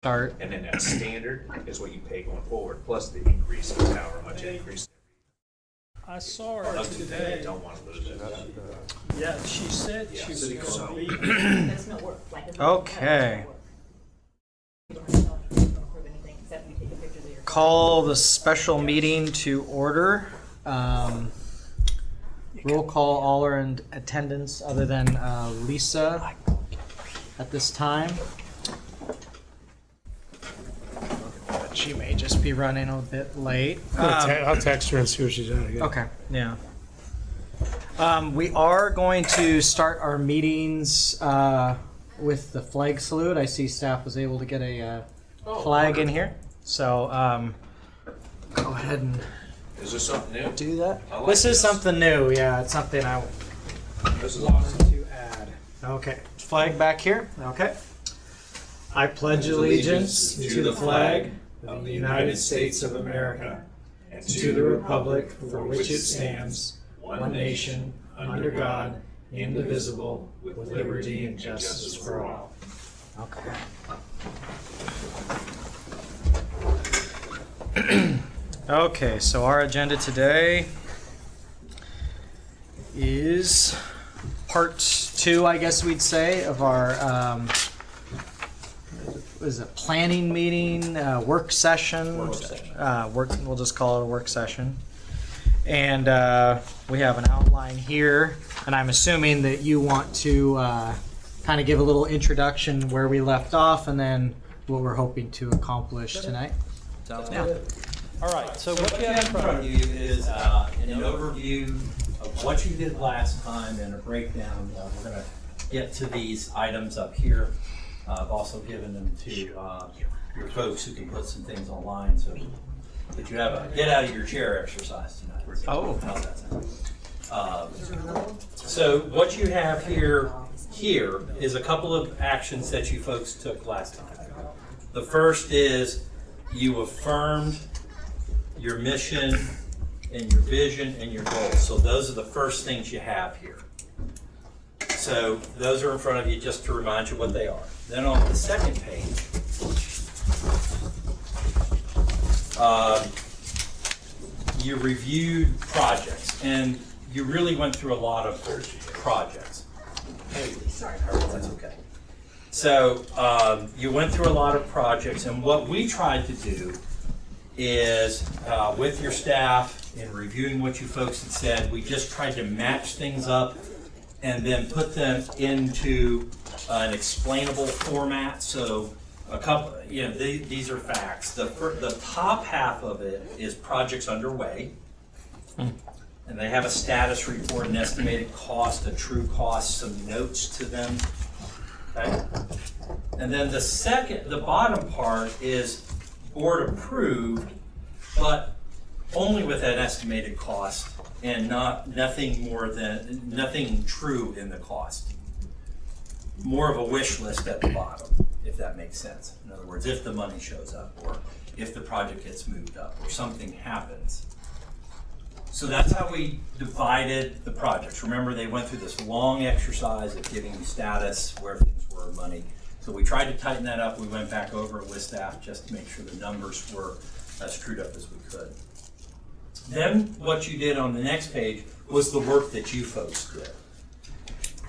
Start. And then that standard is what you pay going forward, plus the increase in however much it increases. I saw her Up to today, today. don't want to lose it. Yeah, she said Yeah, she was so- gonna be. There's no work. Like, there's no- Okay. You don't have to approve anything except you take the pictures of your. Call the special meeting to order. Roll call all are in attendance other than Lisa at this time. She may just be running a bit late. I'll text her and see what she's at again. Okay, yeah. We are going to start our meetings with the flag salute. I see staff was able to get a flag in here. So go ahead and Is this something new? do that. I like This is this. something new, yeah. It's something I This is awesome. to add. Okay, flag back here. Okay. I pledge allegiance to the flag of the United States of America and to the republic for which it stands, one nation, under God, indivisible, with liberty and justice for all. Okay. Okay, so our agenda today is part 2, I guess we'd say, of our what is it, planning meeting, work session. Work session. We'll just call it a work session. And we have an outline here, and I'm assuming that you want to kind of give a little introduction where we left off, and then what we're hoping to accomplish tonight. Yeah. All right, so what you have in front of you is an overview of what you did last time and a breakdown. We're going to get to these items up here. I've also given them to your folks who can put some things online so that you have a get out of your chair exercise tonight. Oh. How's that sound? So what you have here is a couple of actions that you folks took last time. The first is you affirmed your mission and your vision and your goals. So those are the first things you have here. So those are in front of you just to remind you what they are. Then on the second page, you reviewed projects, and you really went through a lot of projects. Sorry, that's okay. So you went through a lot of projects, and what we tried to do is, with your staff in reviewing what you folks had said, we just tried to match things up and then put them into an explainable format. So a couple, these are facts. The top half of it is projects underway, and they have a status report, an estimated cost, a true cost, some notes to them. Okay, and then the bottom part is board approved, but only with an estimated cost and nothing true in the cost. More of a wish list at the bottom, if that makes sense. In other words, if the money shows up, or if the project gets moved up, or something happens. So that's how we divided the projects. Remember, they went through this long exercise of giving you status, where things were, money. So we tried to tighten that up. We went back over it with staff just to make sure the numbers were as screwed up as we could. Then what you did on the next page was the work that you folks did.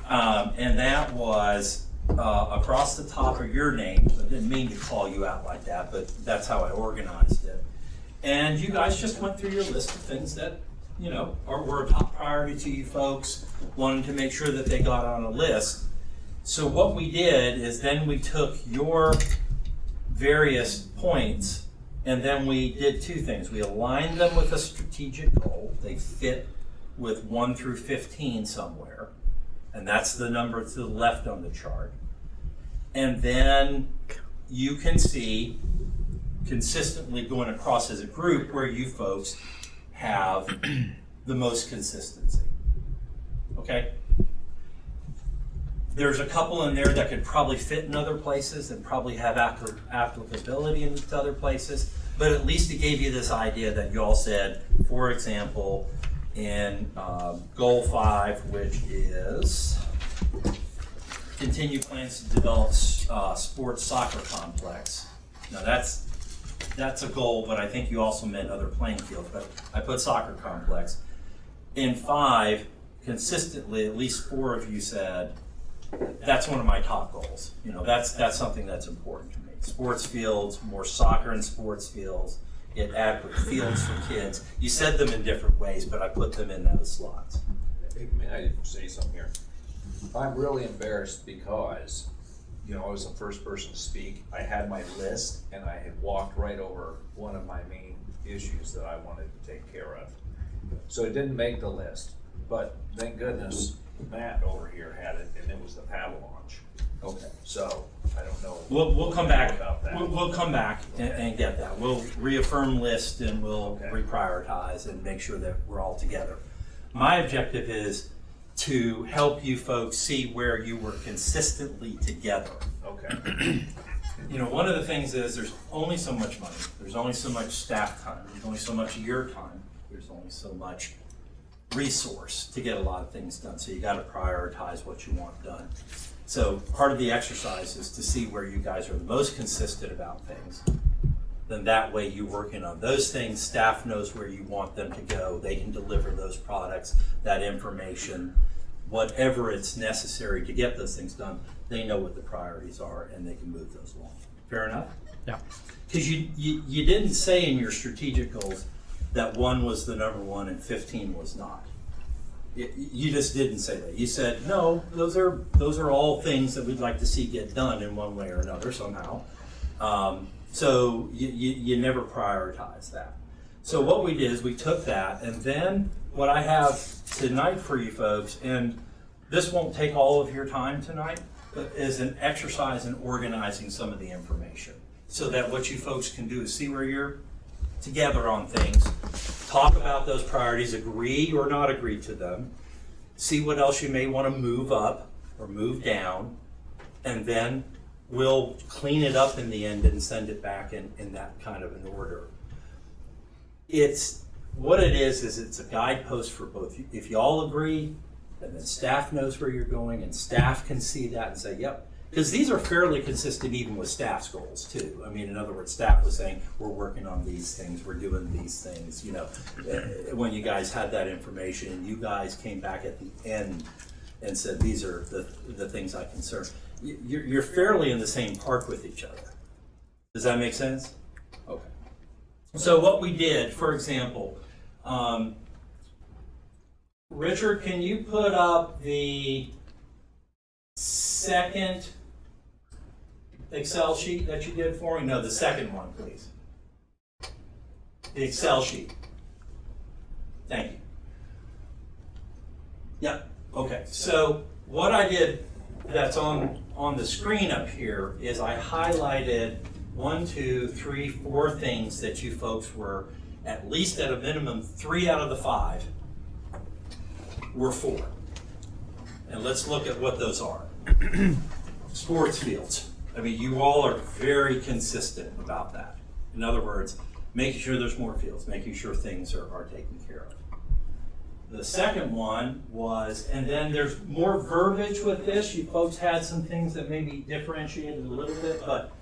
And that was across the top of your names. I didn't mean to call you out like that, but that's how I organized it. And you guys just went through your list of things that, were a top priority to you folks, wanted to make sure that they got on a list. So what we did is then we took your various points and then we did two things. We aligned them with a strategic goal. They fit with 1 through 15 somewhere. And that's the number to the left on the chart. And then you can see consistently going across as a group where you folks have the most consistency. Okay? There's a couple in there that could probably fit in other places and probably have applicability in other places, but at least it gave you this idea that you all said, for example, in goal 5, which is continue plans to develop sports soccer complex. Now that's a goal, but I think you also meant other playing fields, but I put soccer complex. In 5, consistently, at least 4 of you said, that's one of my top goals. You know, that's something that's important to me. Sports fields, more soccer and sports fields, get adequate fields for kids. You said them in different ways, but I put them in those slots. May I say something here? I'm really embarrassed because, you know, I was the first person to speak. I had my list and I had walked right over one of my main issues that I wanted to take care of. So it didn't make the list, but thank goodness Matt over here had it, and it was the paddle launch. Okay, so I don't know. We'll come back. About that. We'll come back and get that. We'll reaffirm list and we'll Okay. reprioritize and make sure that we're all together. My objective is to help you folks see where you were consistently together. Okay. You know, one of the things is there's only so much money, there's only so much staff time, there's only so much of your time, there's only so much resource to get a lot of things done. So you got to prioritize what you want done. So part of the exercise is to see where you guys are the most consistent about things. Then that way you're working on those things, staff knows where you want them to go, they can deliver those products, that information, whatever it's necessary to get those things done, they know what the priorities are and they can move those along. Fair enough? Yeah. Because you didn't say in your strategic goals that 1 was the number 1 and 15 was not. You just didn't say that. You said, no, those are all things that we'd like to see get done in one way or another somehow. So you never prioritize that. So what we did is we took that, and then what I have tonight for you folks, and this won't take all of your time tonight, but is an exercise in organizing some of the information. So that what you folks can do is see where you're together on things, talk about those priorities, agree or not agree to them, see what else you may want to move up or move down, and then we'll clean it up in the end and send it back in that kind of an order. It's what it is it's a guidepost for both. If you all agree, and then staff knows where you're going, and staff can see that and say, yep. Because these are fairly consistent even with staff's goals too. I mean, in other words, staff was saying, we're working on these things, we're doing these things, you know. When you guys had that information, and you guys came back at the end and said, these are the things I concern. You're fairly in the same park with each other. Does that make sense? Okay. So what we did, for example, Richard, can you put up the second Excel sheet that you did for me? No, the second one, please. The Excel sheet. Thank you. Yep, okay. So what I did that's on the screen up here is I highlighted 1, 2, 3, 4 things that you folks were at least at a minimum 3 out of the 5 were for. And let's look at what those are. Sports fields. I mean, you all are very consistent about that. In other words, making sure there's more fields, making sure things are taken care of. The second one was, and then there's more verbiage with this. You folks had some things that maybe differentiated a little bit, but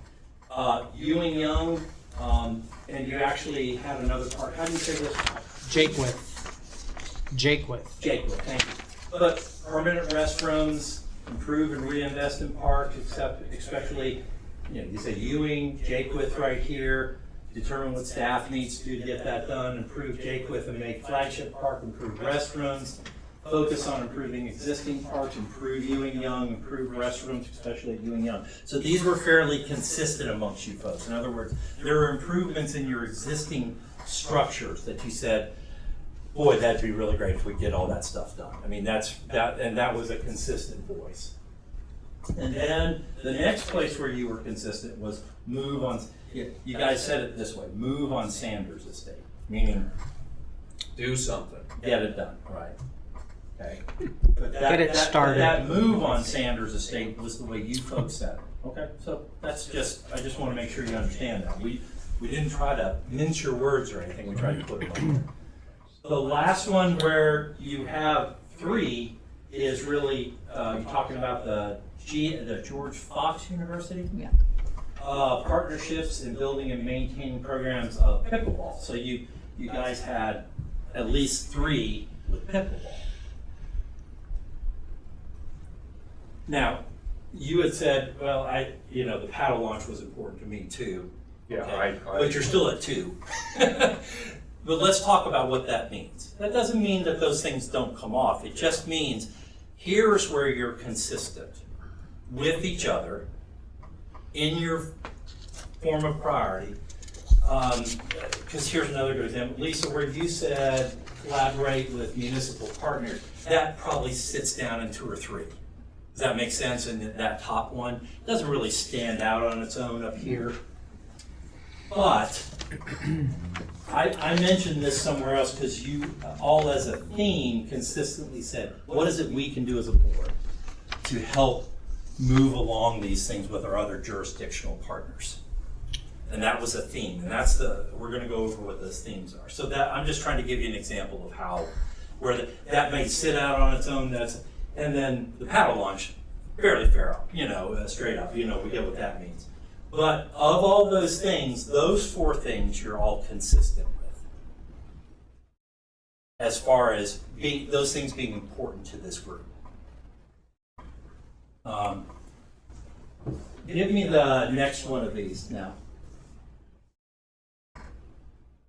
Ewing Young, and you actually had another part. How do you say this? Jakewith, Jakewith, thank you. But permanent restrooms, improve and reinvest in parks, especially, you know, you say Ewing, Jakewith right here, determine what staff needs to do to get that done, improve Jakewith and make flagship park, improve restrooms, focus on improving existing parks, improve Ewing Young, improve restrooms, especially at Ewing Young. So these were fairly consistent amongst you folks. In other words, there are improvements in your existing structures that you said, boy, that'd be really great if we get all that stuff done. I mean, that was a consistent voice. And then the next place where you were consistent was move on. You guys said it this way: move on Sanders Estate, meaning Do something. get it done, right? Okay. But Get it started. That move on Sanders Estate was the way you folks said it. Okay, so that's just. I just want to make sure you understand that we didn't try to mince your words or anything. We tried to put them on there. The last one where you have 3 is really you're talking about the George Fox University. Yeah. partnerships in building and maintaining programs of pickleball. So you guys had at least 3 with pickleball. Now, you had said, well, the paddle launch was important to me too. Yeah, Okay, but you're still at 2. But let's talk about what that means. That doesn't mean that those things don't come off. It just means here's where you're consistent with each other in your form of priority. Because here's another good example. Lisa, where you said collaborate with municipal partners, that probably sits down in 2 or 3. Does that make sense? And that top one doesn't really stand out on its own up here. But I mentioned this somewhere else because you all as a theme consistently said, what is it we can do as a board to help move along these things with our other jurisdictional partners? And that was a theme, and we're gonna go over what those themes are. So that, I'm just trying to give you an example of how, that may sit out on its own, and then the paddle launch, fairly fair up, straight up, we get what that means. But of all those things, those 4 things you're all consistent with. As far as those things being important to this group. Give me the next one of these now.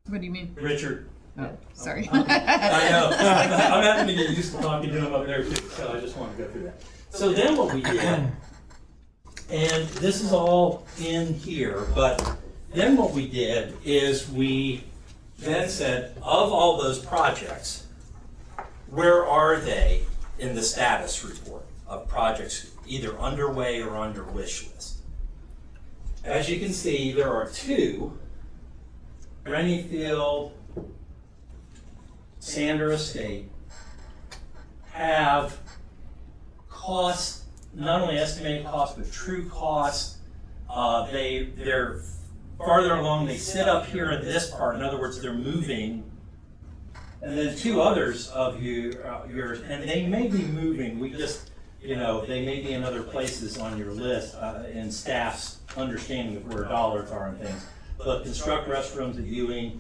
What do you mean? Richard. Oh, sorry. I know. I'm having to get used to talking to him up there too, so I just want to go through that. So then what we did, and this is all in here, but then what we did is we then said, of all those projects, where are they in the status report of projects either underway or under wish list? As you can see, there are 2, Rennie Field, Sander Estate, have costs, not only estimated costs, but true costs. They're farther along, they sit up here in this part, in other words, they're moving. And then 2 others of yours, and they may be moving, they may be in other places on your list, in staff's understanding of where dollars are and things. But construct restrooms at Ewing,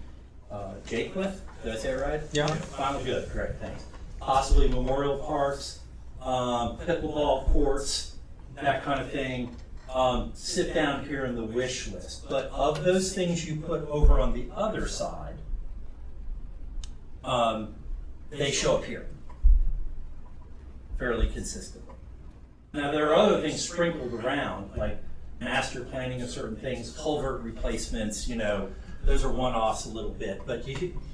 Jakewith, did I say it right? Yeah. Final good, great, thanks. Possibly memorial parks, pickleball courts, that kind of thing. Sit down here in the wish list. But of those things you put over on the other side, they show up here fairly consistently. Now there are other things sprinkled around, like master planning of certain things, culvert replacements, those are one-offs a little bit. But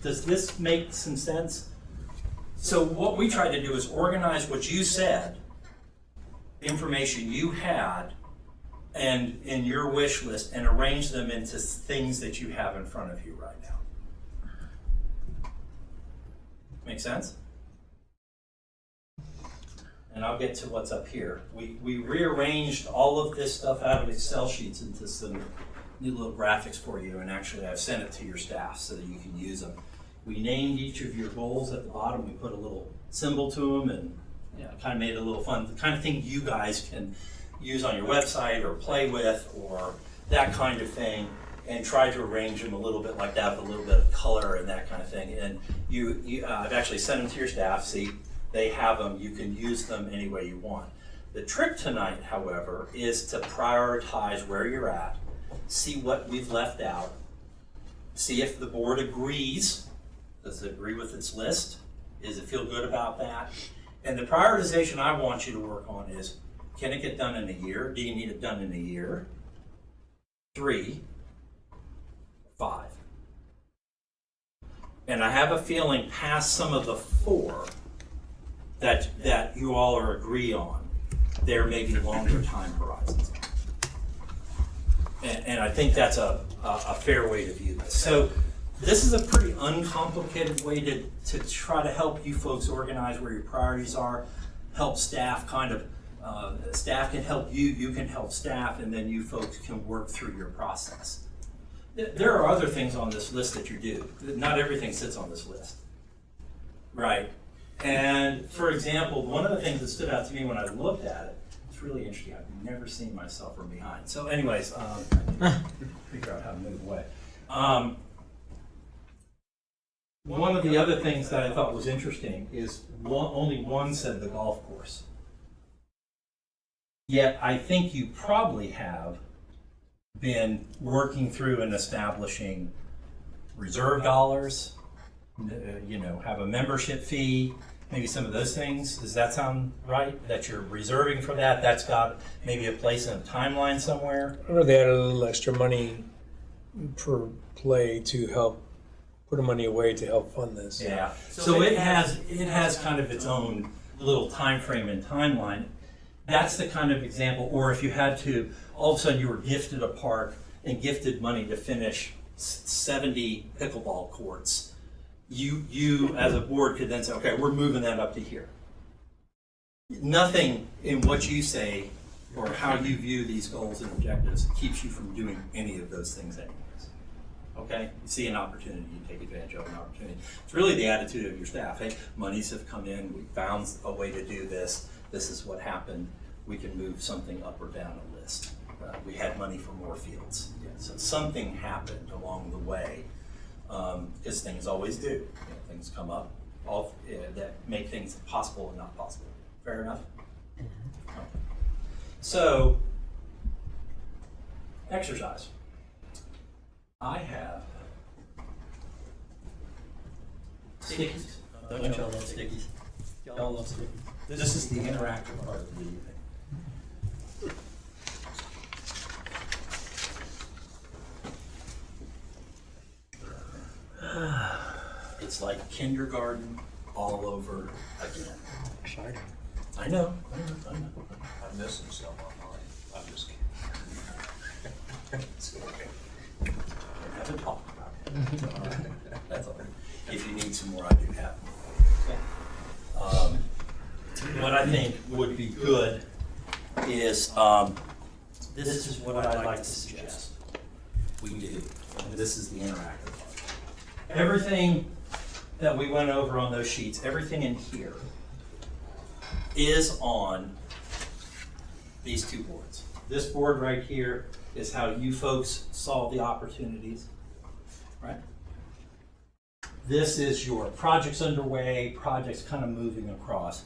does this make some sense? So what we tried to do is organize what you said, information you had, and in your wish list, and arrange them into things that you have in front of you right now. Make sense? And I'll get to what's up here. We rearranged all of this stuff out of Excel sheets into some new little graphics for you, and actually I've sent it to your staff so that you can use them. We named each of your goals at the bottom. We put a little symbol to them, and kind of made it a little fun. The kind of thing you guys can use on your website or play with or that kind of thing, and try to arrange them a little bit like that with a little bit of color and that kind of thing. And I've actually sent them to your staff. See, they have them. You can use them any way you want. The trick tonight, however, is to prioritize where you're at, see what we've left out, see if the board agrees. Does it agree with its list? Does it feel good about that? And the prioritization I want you to work on is, can it get done in a year? Do you need it done in a year? 3, 5. And I have a feeling past some of the 4 that you all are agree on, there may be longer time horizons. And I think that's a fair way to view this. So this is a pretty uncomplicated way to try to help you folks organize where your priorities are, help staff staff can help you, you can help staff, and then you folks can work through your process. There are other things on this list that you do. Not everything sits on this list, right? And for example, one of the things that stood out to me when I looked at it, It's really interesting. I've never seen myself from behind. So anyways, I need to figure out how to move away. One of the other things that I thought was interesting is only one said the golf course. Yet I think you probably have been working through and establishing reserve dollars, have a membership fee, maybe some of those things. Does that sound right? That you're reserving for that? That's got maybe a place in a timeline somewhere? I know they added a little extra money per play to help put the money away to help fund this. Yeah. So it has kind of its own little time frame and timeline. That's the kind of example, or if you had to, all of a sudden you were gifted a park and gifted money to finish 70 pickleball courts, you as a board could then say, okay, we're moving that up to here. Nothing in what you say or how you view these goals and objectives keeps you from doing any of those things anyways. Okay? You see an opportunity, you take advantage of an opportunity. It's really the attitude of your staff. Hey, monies have come in, we found a way to do this, this is what happened, we can move something up or down a list. We had money for more fields. Yeah, so something happened along the way, because things always do. Things come up that make things possible and not possible. Fair enough? Okay. So, exercise. I have stickies. Don't y'all love stickies? Y'all love stickies? This is the interactive part of the evening. It's like kindergarten all over again. Exciting. I know. I'm missing some on mine. I'm just kidding. We haven't talked about it. That's all right. If you need some more, I do have them. What I think would be good is, this is what I'd like to suggest we do. And this is the interactive part. Everything that we went over on those sheets, everything in here is on these two boards. This board right here is how you folks saw the opportunities, right? This is your projects underway, projects kind of moving across.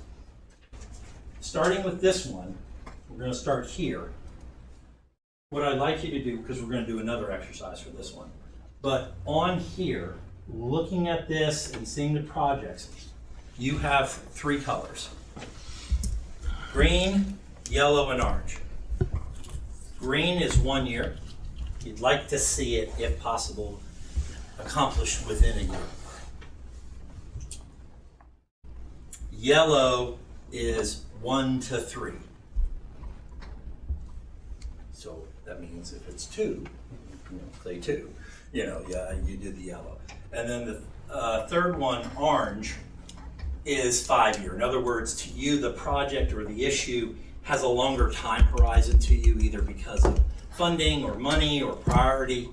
Starting with this one, we're going to start here. What I'd like you to do, because we're going to do another exercise for this one, but on here, looking at this and seeing the projects, you have three colors: green, yellow, and orange. Green is 1 year. You'd like to see it, if possible, accomplished within a year. Yellow is 1 to 3. So that means if it's 2, say 2, you did the yellow. And then the third one, orange, is 5 year. In other words, to you, the project or the issue has a longer time horizon to you, either because of funding or money or priority.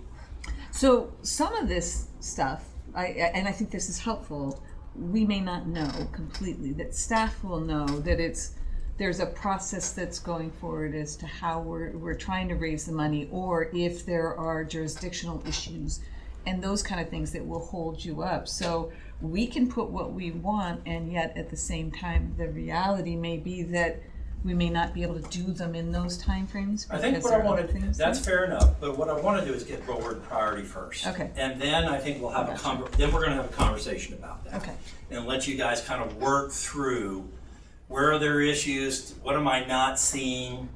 So some of this stuff, and I think this is helpful, we may not know completely. That staff will know that there's a process that's going forward as to how we're trying to raise the money, or if there are jurisdictional issues and those kind of things that will hold you up. So we can put what we want, and yet at the same time, the reality may be that we may not be able to do them in those timeframes. I think what I want to do, that's fair enough, but what I want to do is get forward priority first. Okay. And then I think we'll have then we're going to have a conversation about that. Okay. And let you guys kind of work through, where are there issues, what am I not seeing,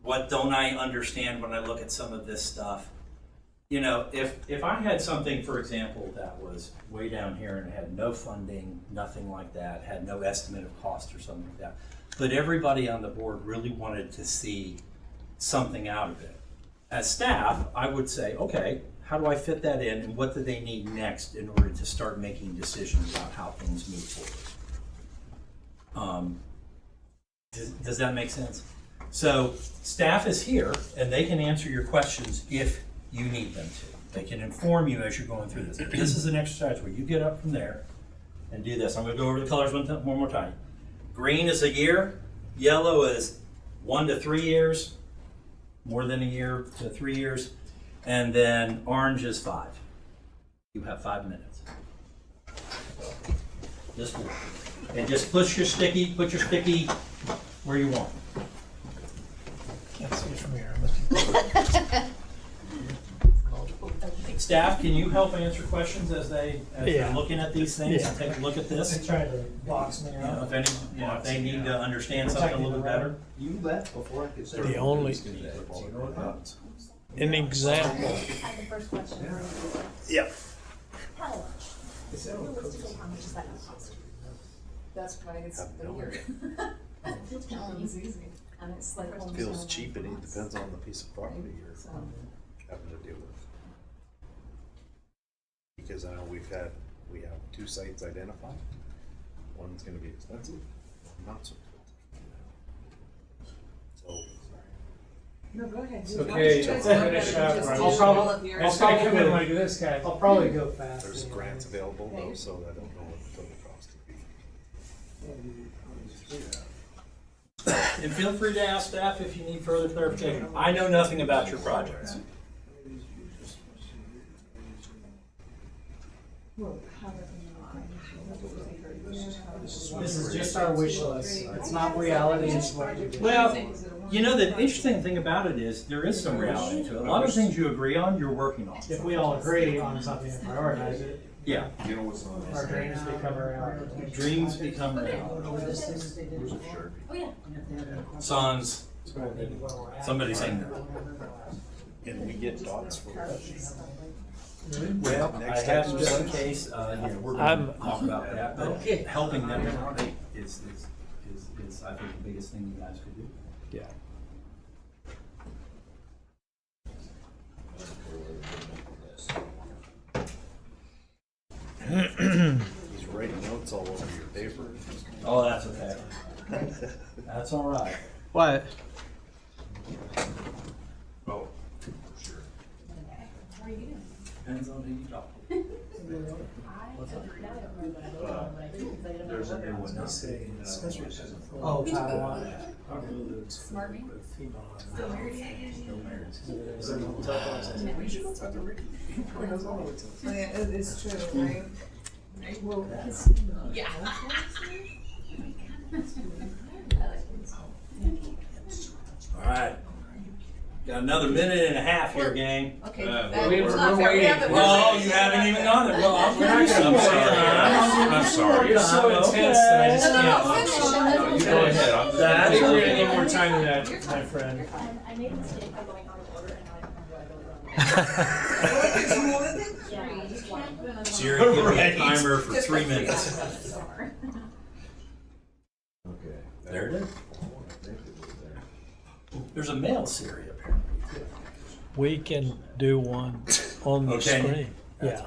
what don't I understand when I look at some of this stuff. If I had something, for example, that was way down here and had no funding, nothing like that, had no estimate of cost or something like that, but everybody on the board really wanted to see something out of it. As staff, I would say, okay, how do I fit that in, and what do they need next in order to start making decisions about how things move forward? Does that make sense? So staff is here, and they can answer your questions if you need them to. They can inform you as you're going through this. This is an exercise where you get up from there and do this. I'm going to go over the colors one more time. Green is a year, yellow is 1 to 3 years, more than a year to 3 years, and then orange is 5. You have 5 minutes. Just one. And just put your sticky where you want. Can't see it from here. Staff, can you help answer questions as they're Yeah. looking at these things? Yeah. Take a look at this. They tried to box me You know, out. if they need to understand something a little better. You bet before I could start. The only- An example. I have the first question. Yep. How much? Realistically, how much is that gonna cost? That's why it's weird. It's easy. And it's like almost Feels all cheap, and it months. depends on the piece of property you're So, having to deal with. Because I know we have 2 sites identified. One's gonna be expensive, not so expensive. So, no, go ahead. Okay, Just finish up. do I'll all probably- of yours. I'll probably Come in when I do this, guys. I'll probably go fast. there's anyway. grants available though, so I don't know what the total cost would be. And feel free to ask staff if you need further clarification. I know nothing about your projects. This is just our wish list. It's not reality, it's what you do. Well, you know, the interesting thing about it is there is some reality to it. A lot of things you agree on, you're working on. If we all agree on something and prioritize it, Yeah, our dreams become a reality. dreams become reality. Oh, yeah. Sons, somebody saying no. And we get dots for Well, I have just in case, we're going to talk about that, but helping them is, I think, the biggest thing you guys could do. Yeah. He's writing notes all over your paper. Oh, that's okay. That's all right. What? Oh, sure. How are you doing? Depends on who you talk to. There's a new one. Oh, Taiwan. Smart me? Still married? Oh, yeah, it's true, right? Well, Yeah. All right. Got another minute and a half here, gang. okay, we're that's not fair. We waiting. haven't- Oh, you haven't even gone there. Well, I'm I'm sorry. You're so intense that I just No, no, can't. no, finish it. No, you go ahead. I'm just- I think we're gonna need more time than that, my friend. I made a mistake by going out of order and now I don't know where I There's more than go. Yeah, just one. Siri, give me a timer for 3 minutes. Sorry. Okay. There it is. There's a mail Siri apparently. We can do one on the Okay. screen. Yeah,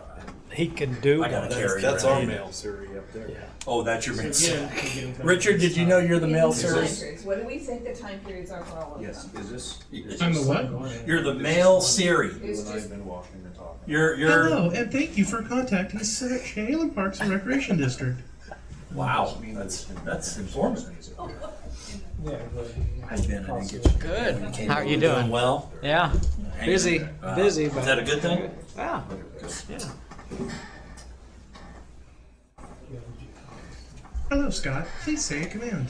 he can do I gotta one. carry That's it. our mail, Siri, up there. Yeah. Oh, that's your mail Siri. Richard, did you know you're the mail Siri? What do we think the time periods are for all of Yes, them? is this? I'm the what? You're the mail Siri. It's You and I just, have been walking and talking. You're Hello, and thank you for contacting Highland Parks and Recreation District. wow. That's informative. Yeah, How you been? I didn't get you. Good. Came How are over. you doing? Well. Yeah. Hanging. Busy, busy, Is but. that a good thing? Yeah. Yeah. Hello, Scott. Please say a command.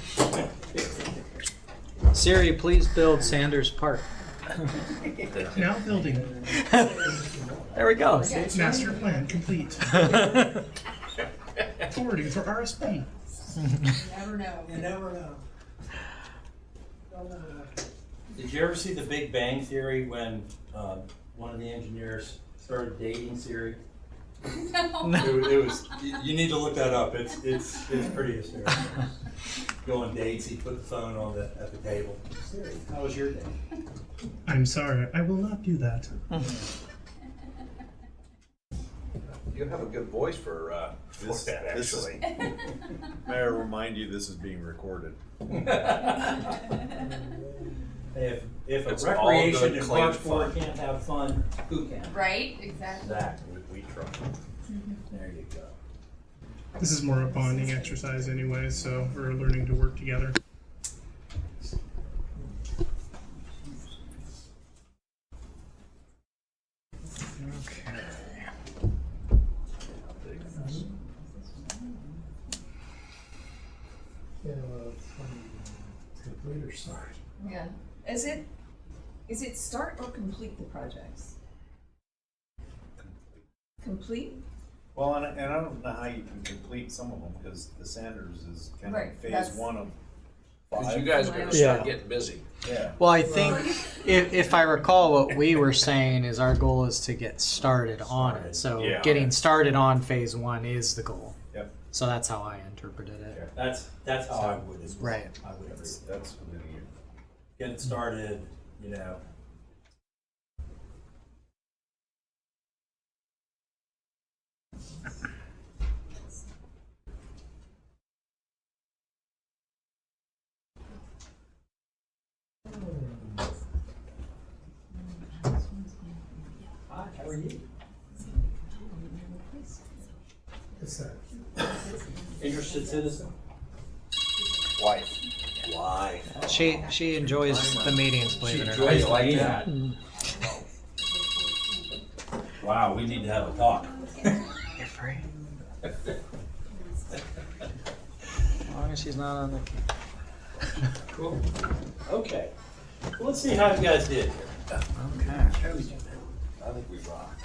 Siri, please build Sanders Park. Now building. There we go. Master plan complete. Forwarding for RSP. never know. You never know. Did you ever see The Big Bang Theory when one of the engineers started dating Siri? It was. You need to look that up. It's pretty hysterical. Go on dates. He put the phone on at the table. Siri, how was your day? I'm sorry, I will not do that. You have a good voice for This that, is- actually. May I remind you, this is being recorded. If It's a all recreation good, and clean parks board fun. can't have fun, who can? Right, exactly. Exactly. We try. There you go. This is more a bonding exercise anyway, so we're learning to work together. Complete or start? Yeah. Is it start or complete the projects? Complete? Well, and I don't know how you can complete some of them, because the Sanders is kind Right, of phase that's- one of Cause five. you guys are gonna Yeah. start getting busy. Yeah. Well, I think if I recall, what we were saying is our goal is to get started on it. So Yeah. getting started on phase one is the goal. Yep. So that's how I interpreted it. That's how I would as well. Right. I would agree. That's within a year. Get it started, you know. Hi, how are you? What's that? Interested citizen? Wife. Why? She enjoys the meetings, believe it or not. Enjoys like that. Wow, we need to have a talk. You're free. As long as she's not on the. Cool. Okay. Well, let's see how you guys did here. Okay. I think we rock.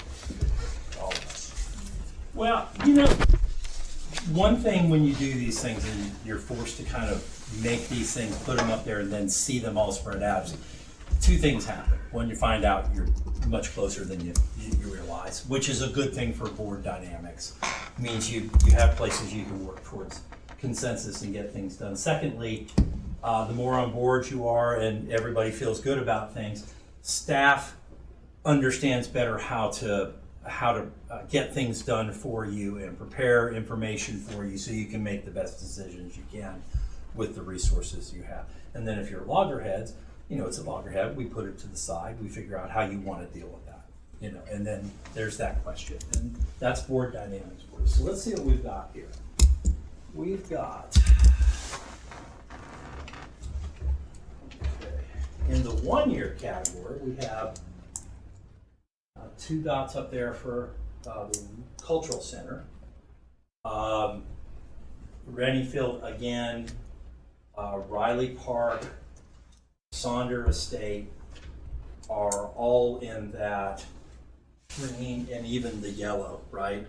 All of us. Well, you know, one thing when you do these things and you're forced to kind of make these things, put them up there, and then see them all spread out, two things happen. One, you find out you're much closer than you realize, which is a good thing for board dynamics. It means you have places you can work towards consensus and get things done. Secondly, the more on board you are and everybody feels good about things, staff understands better how to get things done for you and prepare information for you so you can make the best decisions you can with the resources you have. And then if you're loggerheads, you know, it's a loggerhead, we put it to the side, we figure out how you want to deal with that, you know, and then there's that question. And that's board dynamics for us. So let's see what we've got here. We've got, in the 1 year category, we have 2 dots up there for the Cultural Center. Renniefield again, Riley Park, Sonder Estate are all in that green and even the yellow, right?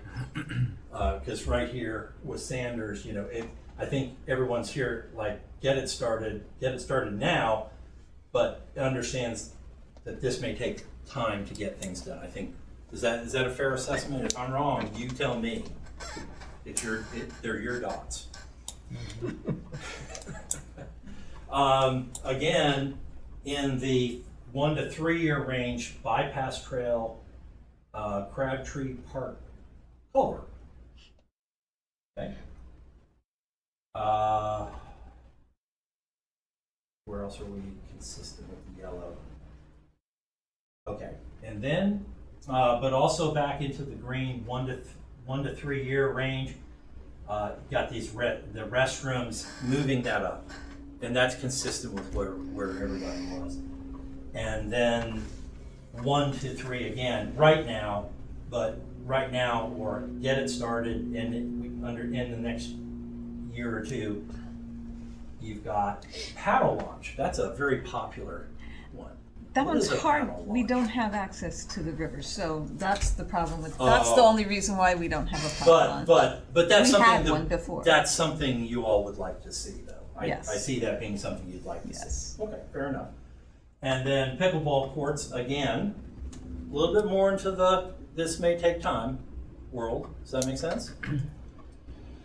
Because right here with Sanders, you know, I think everyone's here like get it started now, but understands that this may take time to get things done. I think is that a fair assessment? If I'm wrong, you tell me. They're your dots. Again, in the 1 to 3 year range, Bypass Trail, Crabtree Park Culvert. Okay. Where else are we consistent with the yellow? Okay, and then, but also back into the green 1 to 3 year range. Got these the restrooms, moving that up, and that's consistent with where everybody was. And then 1 to 3 again, right now, or get it started, and in the next year or two, you've got paddle launch. That's a very popular one. That What one's is a hard. paddle We launch? don't have access to the river, so that's the problem with, that's the only reason why we don't have a paddle launch. But that's We something had that- one before. That's something you all would like to see, though. Yes. I see that being something you'd like to Yes. see. Okay, fair enough. And then pickleball courts again, a little bit more into the this may take time world. Does that make sense?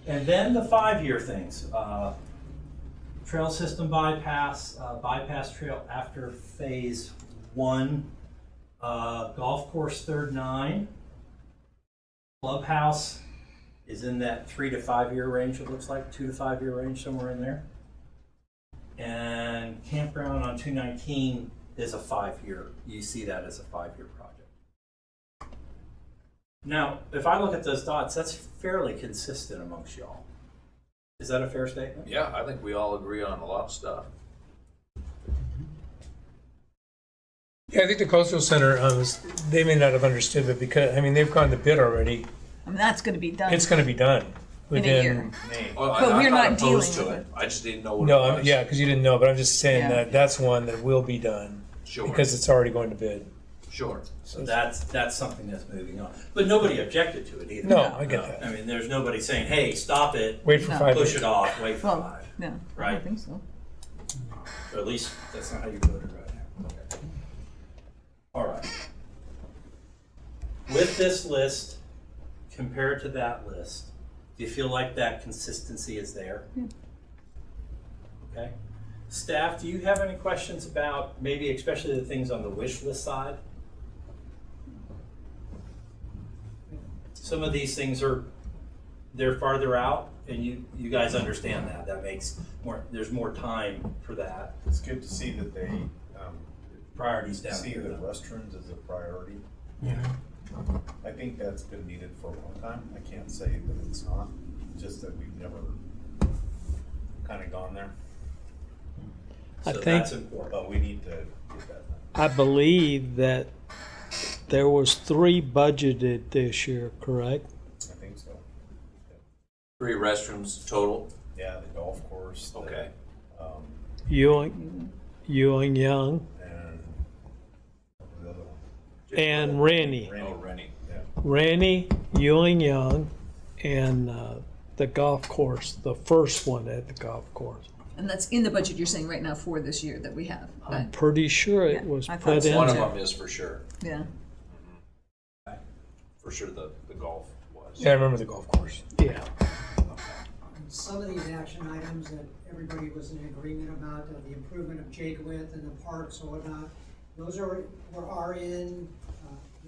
And then the 5 year things. Trail system bypass, bypass trail after phase 1, golf course 3rd 9, clubhouse is in that 3 to 5 year range, it looks like, 2 to 5 year range, somewhere in there. And campground on 219 is a 5 year, you see that as a 5 year project. Now, if I look at those dots, that's fairly consistent amongst y'all. Is that a fair statement? Yeah, I think we all agree on a lot of stuff. Yeah, I think the cultural center, they may not have understood, but because, I mean, they've gone to bid already. I mean, that's gonna be done. It's gonna be done In a within year. May. Well, But I'm we're not not opposed dealing to with it. I just didn't know what No, it was. yeah, because you didn't know, but I'm just saying Yeah. that that's one that will be done. Sure. Because it's already going to bid. Sure. So that's something that's moving on. But nobody objected to it either. No, I get that. I mean, there's nobody saying, hey, stop it, Wait for No. 5 push years. it off, wait for Well, 5. no, I Right. don't think so. Or at least that's not how you voted right now. Okay. All right. With this list, compared to that list, do you feel like that consistency is there? Yeah. Okay. Staff, do you have any questions about maybe especially the things on the wish list side? Some of these things they're farther out, and you guys understand that. That makes there's more time for that. It's good to see that they, Priorities down see here. the restrooms as a priority. I think that's been needed for a long time. I can't say that it's not, just that we've never kind of gone there, I So think- that's important. but we need to get that done. I believe that there was 3 budgeted this year, correct? I think so. 3 restrooms total. Yeah, the golf course. the, Okay. Ewing Young, And what was the other one? and Rennie. Oh, Rennie. Yeah. Rennie, Ewing Young, and the golf course, the first one at the golf course. And that's in the budget you're saying right now for this year that we have. I'm pretty sure Yeah, it was I thought put so. in One of there. them is for sure. Yeah. For sure the golf was. Yeah, I remember the golf course. Yeah. Some of these action items that everybody was in agreement about, the improvement of Jakewith and the parks or whatnot, those are in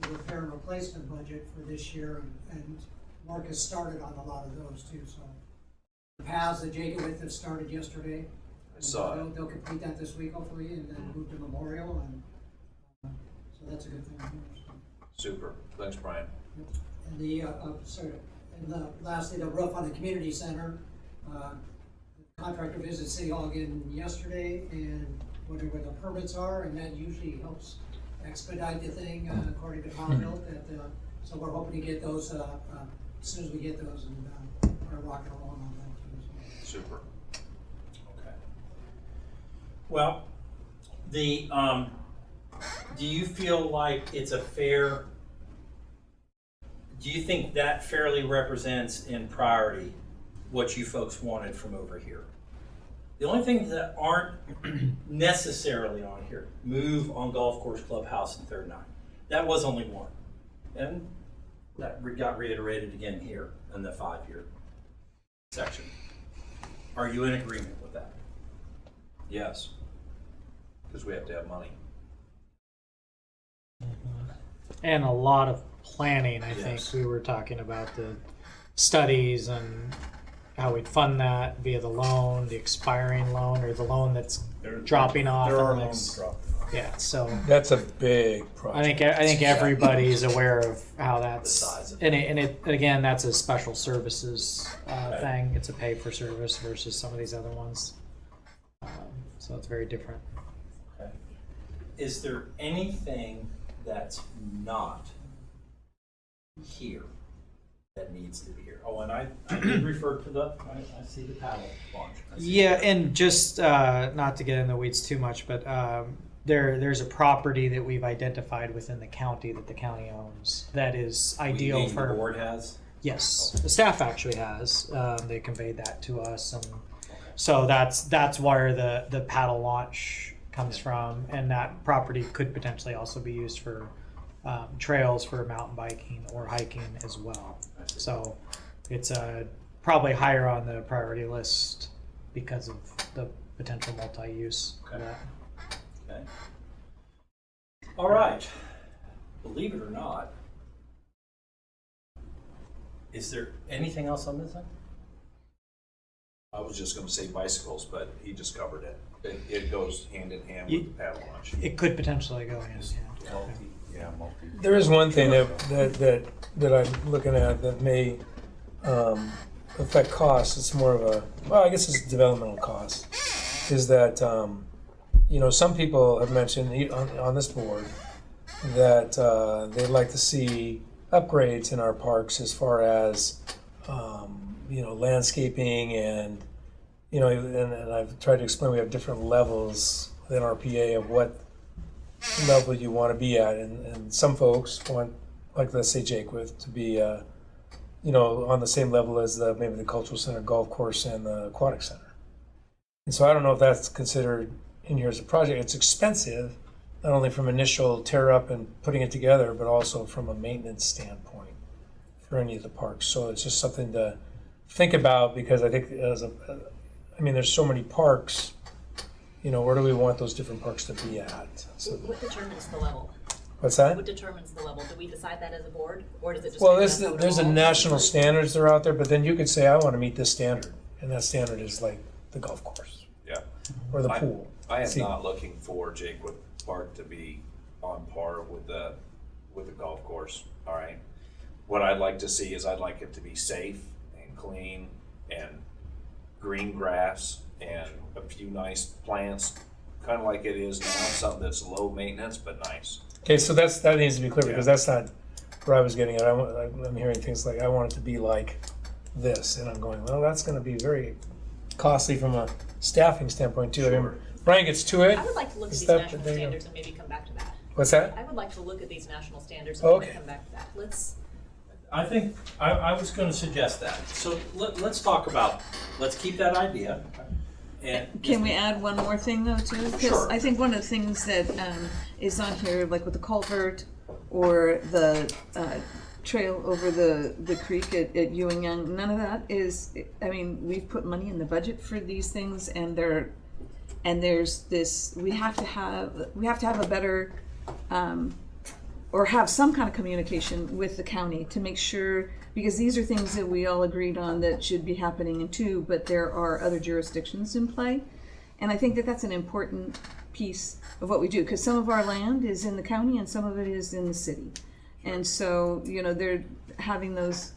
the repair and replacement budget for this year, and Mark has started on a lot of those too, so. The paths that Jakewith have started yesterday. I saw it. They'll complete that this week hopefully, and then move to Memorial, and so that's a good thing. So. Super. Thanks, Brian. And lastly, the roof on the community center. The contractor visited City Hall again yesterday and wondered where the permits are, and that usually helps expedite the thing, according to Tom Hilt. So we're hoping to get those, as soon as we get those, and are rocking along on that too. So. Super. Okay. Well, the do you feel like it's a fair? Do you think that fairly represents in priority what you folks wanted from over here? The only things that aren't necessarily on here, move on golf course, clubhouse, and 3rd 9. That was only one. And that got reiterated again here in the 5-year section. Are you in agreement with that? Yes. Because we have to have money. And a lot of planning. I Yes. think we were talking about the studies and how we'd fund that via the loan, the expiring loan, or the loan that's dropping off. There in are the loans next- dropping. Yeah, so That's a big project. I think everybody's aware of how The that's size of and it again that's a special services thing. It's a pay for service versus some of these other ones. So it's very different. Okay. Is there anything that's not here that needs to be here? Oh, and I did refer to I see the paddle launch. I see Yeah, that. and just not to get in the weeds too much, but there's a property that we've identified within the county that the county owns that is ideal Meaning for. the board has? Yes, the staff actually has. They conveyed that to us, and so that's where the paddle launch comes from, and that property could potentially also be used for trails for mountain biking or hiking as well. So it's probably higher on the priority list because of the potential multi-use of that. Okay. All right. Believe it or not, is there anything else I'm missing? I was just gonna say bicycles, but he just covered it. It goes hand in hand Ye- with the paddle launch. It could potentially go hand in hand. Multi. There is one thing that I'm looking at that may affect costs. It's more of a, well, I guess it's developmental cost. Is that some people have mentioned on this board that they'd like to see upgrades in our parks as far as landscaping and and I've tried to explain we have different levels within RPA of what level you want to be at, and some folks want, like let's say Jaquith, to be on the same level as maybe the cultural center, golf course, and the aquatic center. And so I don't know if that's considered in here as a project. It's expensive, not only from initial tear up and putting it together, but also from a maintenance standpoint for any of the parks. So it's just something to think about, because I think there's so many parks. Where do we want those different parks to be at? So, What determines the level? what's that? What determines the level? Do we decide that as a board, or does it just? Well, depend on there's a overall? national standards that are out there, but then you could say, I want to meet this standard, and that standard is like the golf course Yeah. or the pool. I am See- not looking for Jaquith Park to be on par with the golf course, all right? What I'd like to see is I'd like it to be safe and clean and green grass and a few nice plants, kind of like it is now, something that's low maintenance but nice. Okay, so that needs to be clear, because that's not where I was getting at. I'm hearing things like, I want it to be like this, and I'm going, well, that's going to be very costly from a staffing standpoint too. I mean, Sure. Brian gets to it. I would like to look at Is these that national the thing? standards and maybe come back to that. What's that? I would like to look at these national standards and Okay. maybe come back to that. I think I was going to suggest that. So let's talk about, let's keep that idea. And Can we add one more thing though too? Because Sure. I think one of the things that is on here, like with the culvert or the trail over the creek at Ewing Young, none of that is. I mean, we've put money in the budget for these things, and there's this. We have to have a better. Or have some kind of communication with the county to make sure, because these are things that we all agreed on that should be happening too, but there are other jurisdictions in play. And I think that that's an important piece of what we do, because some of our land is in the county and some of it is in the city. And so, they're having those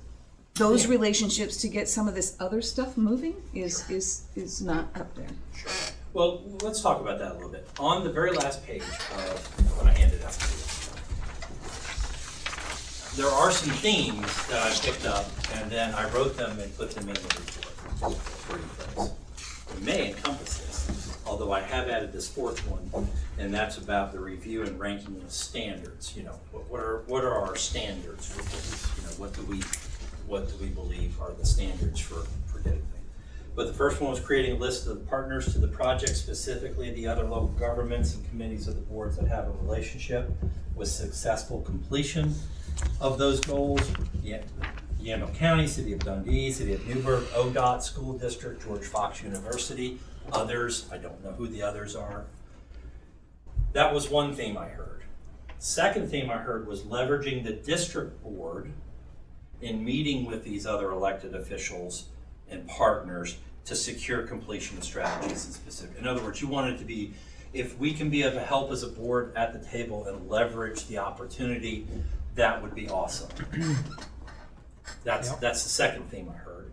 relationships to get some of this other stuff moving is not up there. Sure. Well, let's talk about that a little bit. On the very last page of what I handed out to you, there are some themes that I picked up, and then I wrote them and put them in the report for you folks. It may encompass this, although I have added this fourth one, and that's about the review and ranking of standards. What are our standards for things? What do we believe are the standards for getting things? But the first one was creating a list of the partners to the project, specifically the other local governments and committees of the boards that have a relationship with successful completion of those goals. Yamhill County, City of Dundee, City of Newburgh, ODOT School District, George Fox University, others. I don't know who the others are. That was one theme I heard. Second theme I heard was leveraging the district board in meeting with these other elected officials and partners to secure completion strategies and specific. In other words, you want it to be, if we can be of help as a board at the table and leverage the opportunity, that would be awesome. That's the second theme I heard.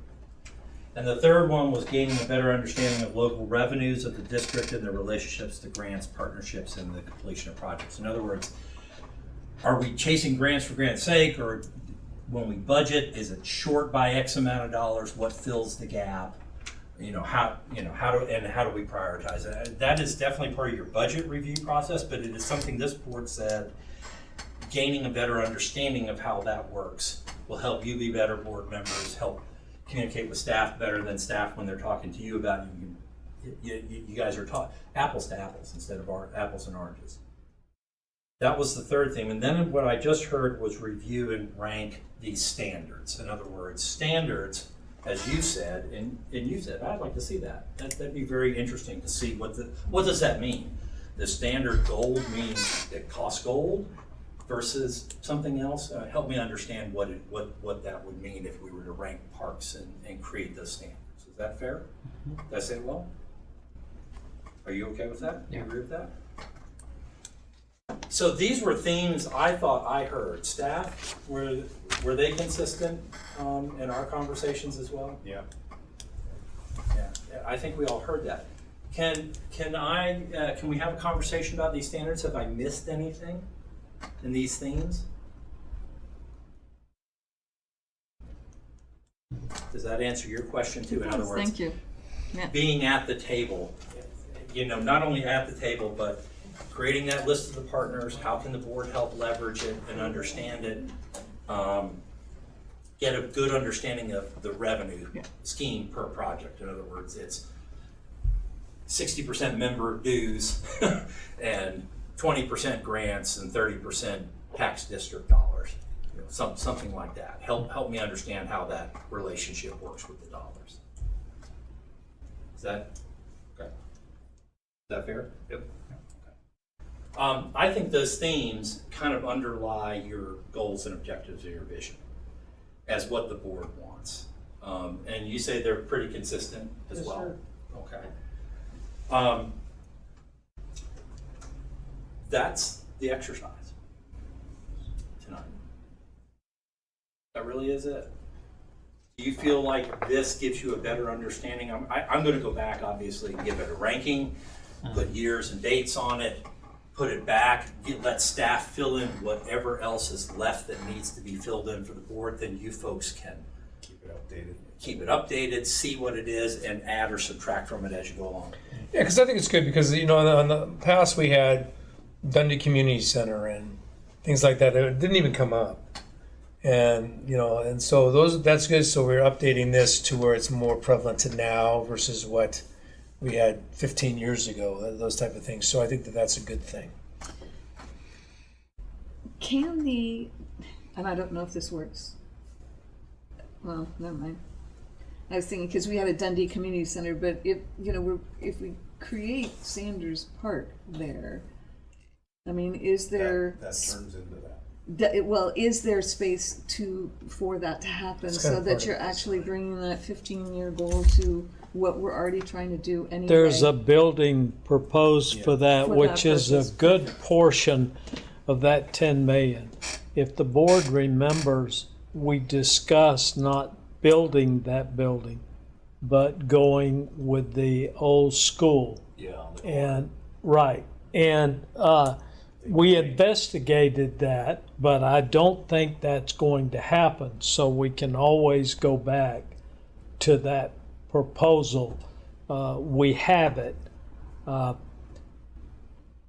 And the third one was gaining a better understanding of local revenues of the district and their relationships to grants, partnerships, and the completion of projects. In other words, are we chasing grants for grants' sake, or when we budget, is it short by X amount of dollars? What fills the gap? How do we prioritize it? That is definitely part of your budget review process, but it is something this board said, gaining a better understanding of how that works will help you be better board members, help communicate with staff better than staff when they're talking to you about you guys are taught apples to apples instead of apples and oranges. That was the third thing. And then what I just heard was review and rank these standards. In other words, standards, as you said, and you said, I'd like to see that. That'd be very interesting to see what does that mean? The standard gold means it costs gold versus something else? Help me understand what that would mean if we were to rank parks and create those standards. Is that fair? Did I say it well? Are you okay with that? Do you agree with that? So these were themes I thought I heard. Staff, were they consistent in our conversations as well? Yeah. Yeah, I think we all heard that. Can we have a conversation about these standards? Have I missed anything in these themes? Does that answer your question too? In other words, Thank you. Yeah. being at the table, not only at the table, but creating that list of the partners. How can the board help leverage it and understand it? Get a good understanding of the revenue scheme per project. In other words, it's 60% member dues and 20% grants and 30% tax district dollars. Something like that. Help me understand how that relationship works with the dollars. Is that okay? Is that fair? Yep. Okay. I think those themes kind of underlie your goals and objectives of your vision as what the board wants. And you say they're pretty consistent as Yes, well? sir. Okay. That's the exercise tonight. That really is it. Do you feel like this gives you a better understanding? I'm going to go back, obviously, and give it a ranking, put years and dates on it, put it back, let staff fill in whatever else is left that needs to be filled in for the board. Then you folks can keep it updated, see what it is, and add or subtract from it as you go along. Yeah, because I think it's good because, in the past we had Dundee Community Center and things like that. It didn't even come up. And, and so that's good. So we're updating this to where it's more prevalent to now versus what we had 15 years ago, those type of things. So I think that's a good thing. And I don't know if this works. Well, never mind. I was thinking, because we had a Dundee Community Center, but if we create Sanders Park there, I mean, is there That turns into that. Is there space for that to happen It's so kind of that part you're of this, actually bringing that 15-year goal to what we're already trying to do anyway? There's a building proposed for that, For that which is a purpose. good portion of that 10 million. If the board remembers, we discussed not building that building, but going with the old school. And we investigated that, but I don't think that's going to happen. So we can always go back to that proposal. We have it. The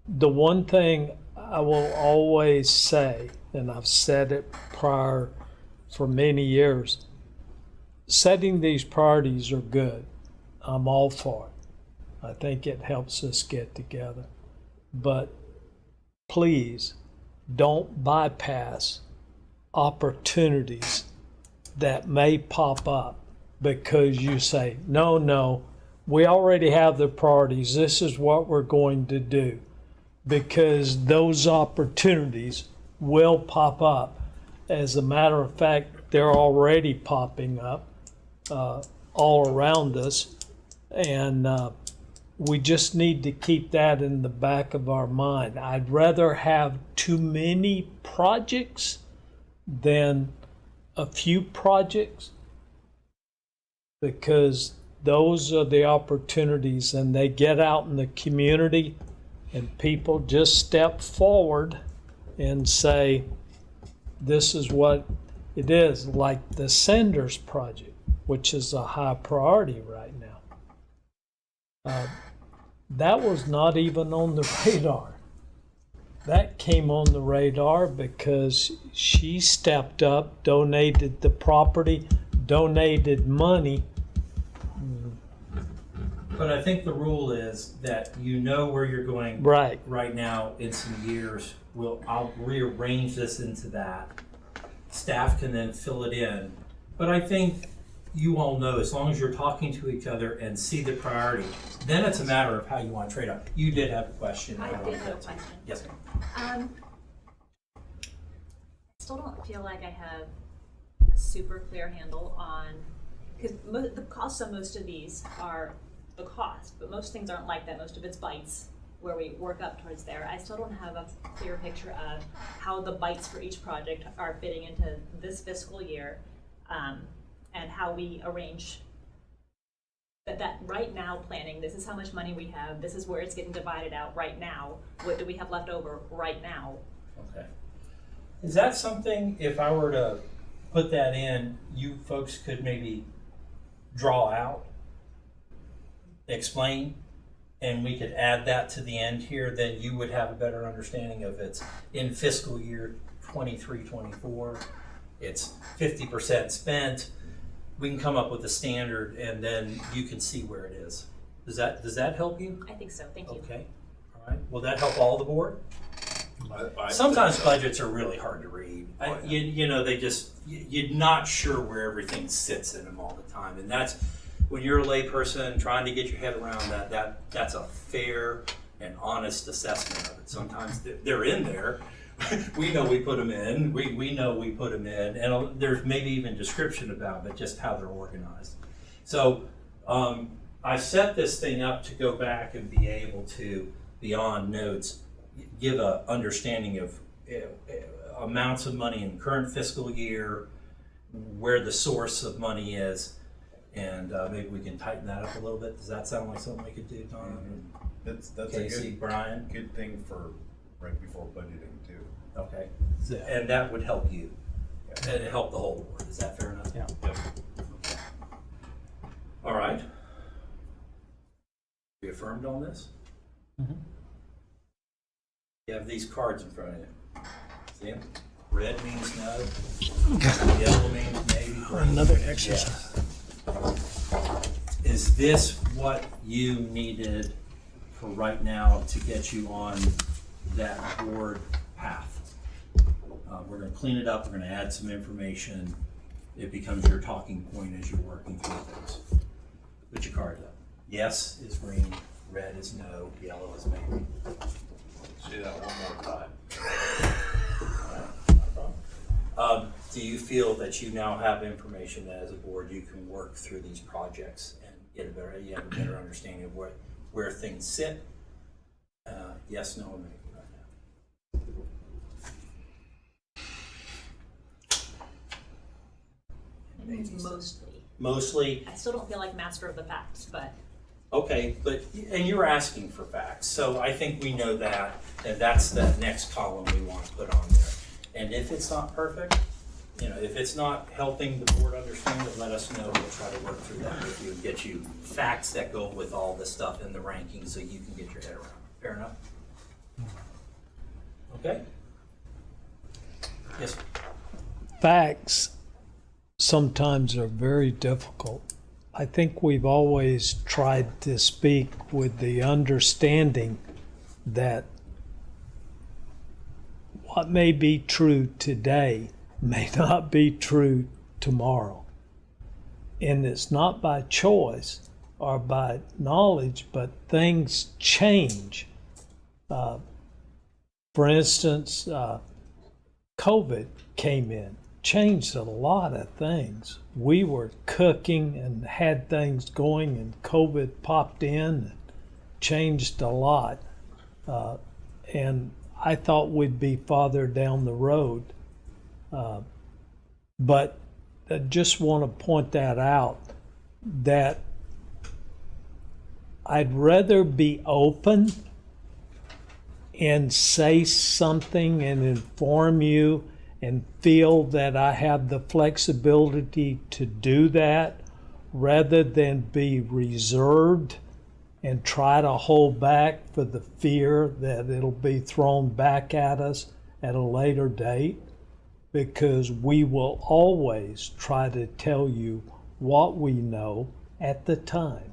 one thing I will always say, and I've said it prior for many years, setting these priorities are good. I'm all for it. I think it helps us get together. But please don't bypass opportunities that may pop up because you say, no, we already have the priorities. This is what we're going to do. Because those opportunities will pop up. As a matter of fact, they're already popping up all around us. And we just need to keep that in the back of our mind. I'd rather have too many projects than a few projects, because those are the opportunities, and they get out in the community and people just step forward and say, this is what it is, like the Sanders project, which is a high priority right now. That was not even on the radar. That came on the radar because she stepped up, donated the property, donated money. But I think the rule is that you know where you're going Right. right now in some years. I'll rearrange this into that. Staff can then fill it in. But I think you all know, as long as you're talking to each other and see the priority, then it's a matter of how you want to trade off. You did have a question. I did have a question. Yes, ma'am. I still don't feel like I have a super clear handle on, because the costs on most of these are the cost, but most things aren't like that. Most of it's bites where we work up towards there. I still don't have a clear picture of how the bites for each project are fitting into this fiscal year, and how we arrange that right now planning, this is how much money we have, this is where it's getting divided out right now, what do we have left over right now? Okay. Is that something, if I were to put that in, you folks could maybe draw out, explain, and we could add that to the end here, then you would have a better understanding of it's in fiscal year 23-24, it's 50% spent. We can come up with a standard and then you can see where it is. Does that help you? I think so, thank you. Okay, all right. Will that help all the board? I Sometimes think so. budgets are really hard to read. You know, you're not sure where everything sits in them all the time. And that's, when you're a layperson trying to get your head around that's a fair and honest assessment of it. Sometimes they're in there. We know we put them in. We know we put them in. And there's maybe even description about it, just how they're organized. So I set this thing up to go back and be able to, beyond notes, give a understanding of amounts of money in the current fiscal year, where the source of money is, and maybe we can tighten that up a little bit. Does that sound like something we could do, Don? That's Casey, a Brian? good thing for right before budgeting too. Okay, and that would help you, and it help the whole board. Is that fair enough? Yeah. Yep. All right. We affirmed on this? Mhm. You have these cards in front of you. See them? Red means no. Yellow means maybe. Another exercise. Yes. Is this what you needed for right now to get you on that board path? We're going to clean it up. We're going to add some information. It becomes your talking point as you're working through things. Put your card up. Yes is green. Red is no. Yellow is maybe. Say that one more time. Do you feel that you now have information that as a board you can work through these projects and you have a better understanding of where things sit? Yes, no, or maybe right now. Mostly. Mostly, I still don't feel like master of the facts, but okay, and you're asking for facts, so I think we know that, and that's the next column we want to put on there. And if it's not perfect, if it's not helping the board understand it, let us know. We'll try to work through that with you and get you facts that go with all this stuff in the rankings so you can get your head around it. Fair enough? Okay? Yes, sir. Facts sometimes are very difficult. I think we've always tried to speak with the understanding that what may be true today may not be true tomorrow. And it's not by choice or by knowledge, but things change. For instance, COVID came in, changed a lot of things. We were cooking and had things going, and COVID popped in and changed a lot. And I thought we'd be farther down the road. But I just want to point that out, that I'd rather be open and say something and inform you and feel that I have the flexibility to do that, rather than be reserved and try to hold back for the fear that it'll be thrown back at us at a later date. Because we will always try to tell you what we know at the time.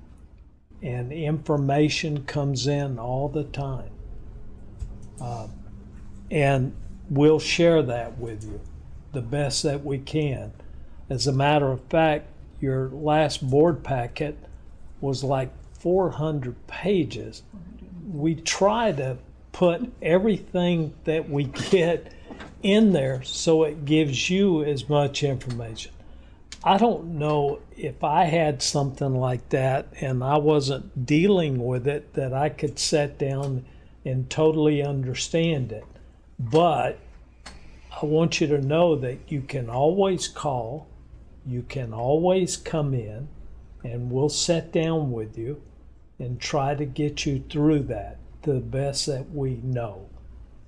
And information comes in all the time. And we'll share that with you the best that we can. As a matter of fact, your last board packet was like 400 pages. We try to put everything that we get in there so it gives you as much information. I don't know if I had something like that and I wasn't dealing with it, that I could sit down and totally understand it. But I want you to know that you can always call, you can always come in, and we'll sit down with you and try to get you through that to the best that we know.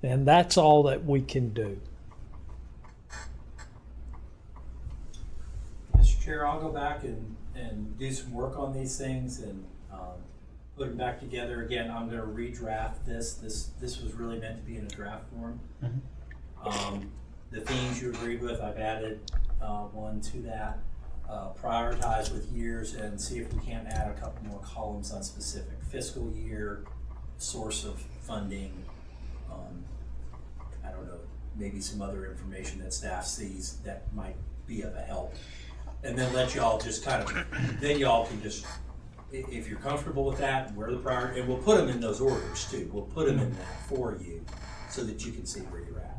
And that's all that we can do. Mr. Chair, I'll go back and do some work on these things and put them back together. Again, I'm going to redraft this. This was really meant to be in a draft form. The themes you agreed with, I've added one to that. Prioritize with years and see if we can't add a couple more columns on specific fiscal year, source of funding. I don't know, maybe some other information that staff sees that might be of a help. And then let y'all just kind of, then y'all can just, if you're comfortable with that, where the priority, and we'll put them in those orders too. We'll put them in that for you so that you can see where you're at.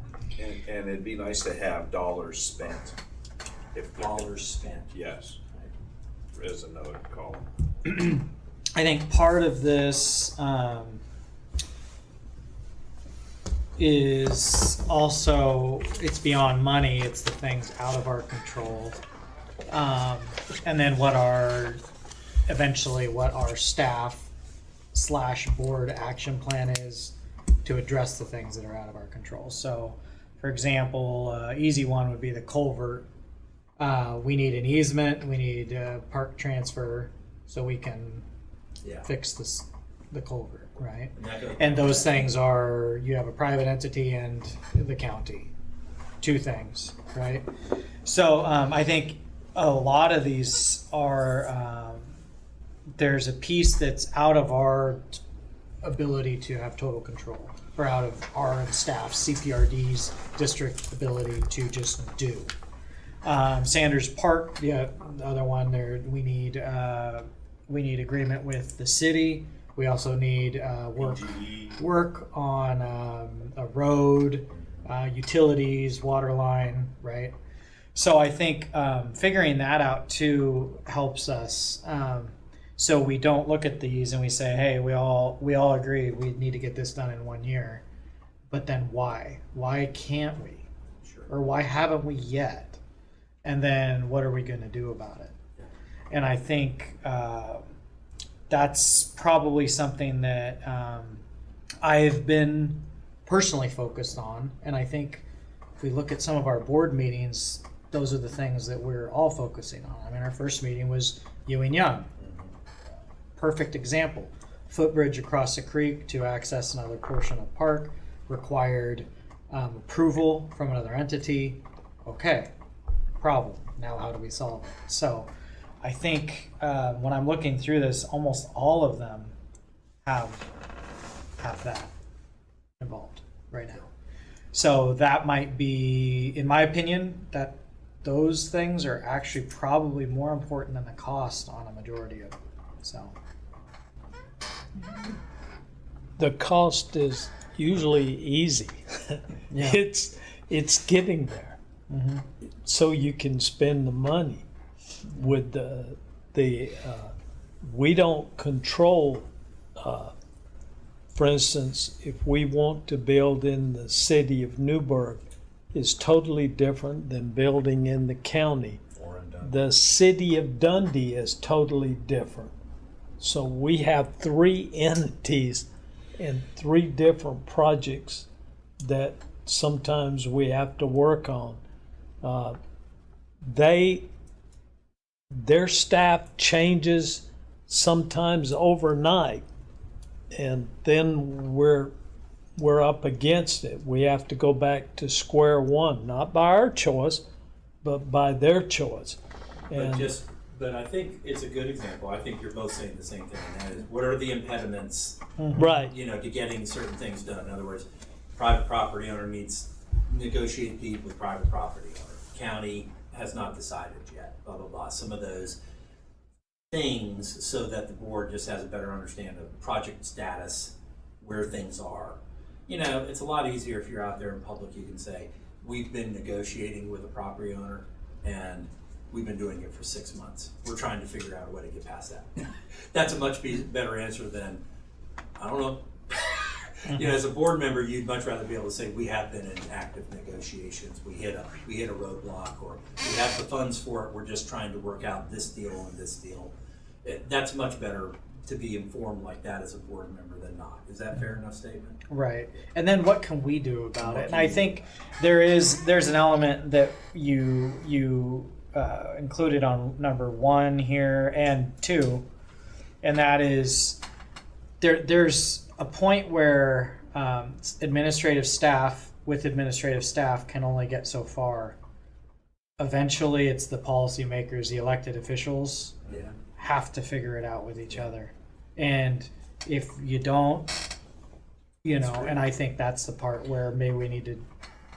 And it'd be nice to have dollars spent. If Dollars spent. Yes, as a note column. I think part of this is also, it's beyond money, it's the things out of our control. And then what our staff / board action plan is to address the things that are out of our control. So, for example, easy one would be the culvert. We need an easement, we need a park transfer so we can fix the culvert, right? And those things are, you have a private entity and the county, two things, right? So I think a lot of these are, there's a piece that's out of our ability to have total control, or out of our staff, CPRD's district ability to just do. Sanders Park, the other one there, we need agreement with the city. We also need work on a road, utilities, water line, right? So I think figuring that out too helps us. So we don't look at these and we say, hey, we all agree we need to get this done in 1 year. But then why? Why can't we? Sure. Or why haven't we yet? And then what are we going to do about it? And I think that's probably something that I've been personally focused on. And I think if we look at some of our board meetings, those are the things that we're all focusing on. I mean, our first meeting was Ewing Young. Perfect example. Footbridge across the creek to access another portion of park required approval from another entity. Okay, problem. Now how do we solve it? So I think when I'm looking through this, almost all of them have that involved right now. So that might be, in my opinion, that those things are actually probably more important than the cost on a majority of it. So The cost is usually easy. Yeah. It's getting there. So you can spend the money with we don't control, for instance, if we want to build in the city of Newburgh, is totally different than building in the county. The city of Dundee is totally different. So we have 3 entities and 3 different projects that sometimes we have to work on. Their staff changes sometimes overnight, and then we're up against it. We have to go back to square one, not by our choice, but by their choice. But I think it's a good example. I think you're both saying the same thing, and that is, what are the impediments, right, to getting certain things done? In other words, private property owner needs negotiate deed with private property owner. County has not decided yet, blah, blah, blah. Some of those things so that the board just has a better understanding of project status, where things are. It's a lot easier if you're out there in public, you can say, we've been negotiating with a property owner and we've been doing it for 6 months. We're trying to figure out a way to get past that. That's a much better answer than, I don't know. As a board member, you'd much rather be able to say, we have been in active negotiations. We hit a roadblock, or we have the funds for it. We're just trying to work out this deal and this deal. That's much better to be informed like that as a board member than not. Is that fair enough statement? Right. And then what can we do about it? And I think there's an element that you included on number 1 here and 2, and that is there's a point where administrative staff can only get so far. Eventually, it's the policymakers, the elected officials, have to figure it out with each other. And if you don't, and I think that's the part where maybe we need to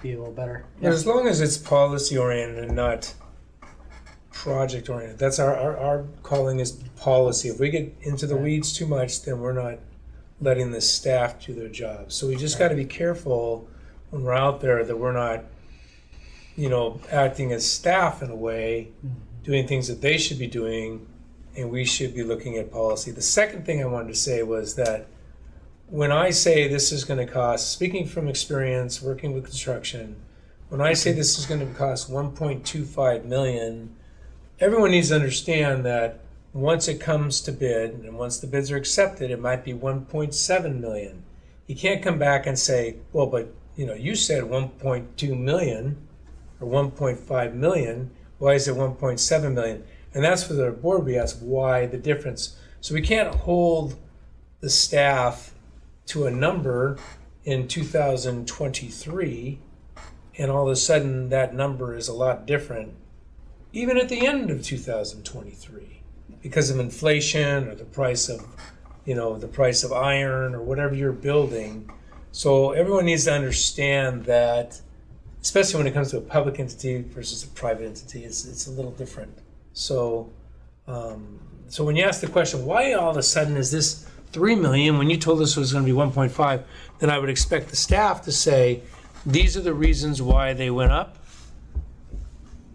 be a little better. But as long as it's policy oriented and not project oriented, that's our calling is policy. If we get into the weeds too much, then we're not letting the staff do their job. So we just got to be careful when we're out there that we're not, acting as staff in a way, doing things that they should be doing, and we should be looking at policy. The second thing I wanted to say was that when I say this is going to cost, speaking from experience working with construction, when I say this is going to cost $1.25 million, everyone needs to understand that once it comes to bid and once the bids are accepted, it might be $1.7 million. You can't come back and say, well, but you said $1.2 million or $1.5 million. Why is it $1.7 million? And that's for the board. We ask why the difference. So we can't hold the staff to a number in 2023, and all of a sudden that number is a lot different, even at the end of 2023, because of inflation or the price of, the price of iron or whatever you're building. So everyone needs to understand that, especially when it comes to a public entity versus a private entity, it's a little different. So, so when you ask the question, why all of a sudden is this $3 million when you told us it was going to be 1.5, then I would expect the staff to say, these are the reasons why they went up.